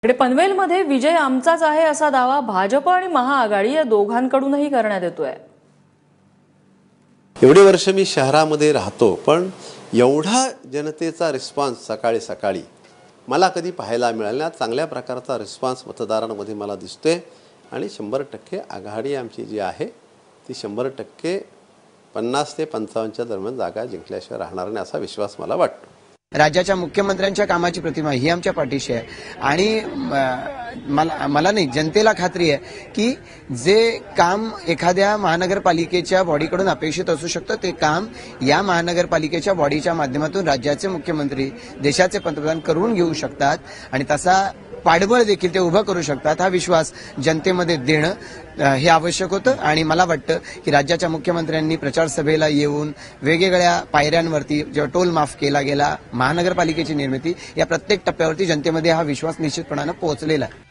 इकडे पनवेलमध्ये विजय आमचाच आहे असा दावा भाजप आणि महाआघाडी या दोघांकडूनही करण्यात येतोय। एवढे वर्ष मी शहरामध्ये राहतो, पण एवढा जनतेचा रिस्पॉन्स सकाळी सकाळी मला कधी पाहायला मिळाला नाही। चांगल्या प्रकारचा रिस्पॉन्स मतदारांमध्ये मला दिसतोय आणि 100% आघाडी आमची जी आहे ती 100% 50 ते 55च्या दरम्यान जागा जिंकल्याशिवाय राहणार नाही असा विश्वास मला वाटतो। राज्याच्या मुख्यमंत्र्यांच्या कामाची प्रतिमा ही आमच्या पाठीशी आहे आणि मला नाही, जनतेला खात्री आहे की जे काम एखाद्या महानगरपालिकेच्या बॉडीकडून अपेक्षित असू शकतं ते काम या महानगरपालिकेच्या बॉडीच्या माध्यमातून राज्याचे मुख्यमंत्री, देशाचे पंतप्रधान करून घेऊ शकतात आणि तसा पाठबळ देखील ते उभं करू शकतात। हा विश्वास जनतेमध्ये देणं हे आवश्यक होतं आणि मला वाटतं की राज्याच्या मुख्यमंत्र्यांनी प्रचार सभेला येऊन वेगवेगळ्या पायऱ्यांवरती जेव्हा टोल माफ केला गेला, महानगरपालिकेची निर्मिती, या प्रत्येक टप्प्यावरती जनतेमध्ये हा विश्वास निश्चितपणाने पोहोचलेला आहे।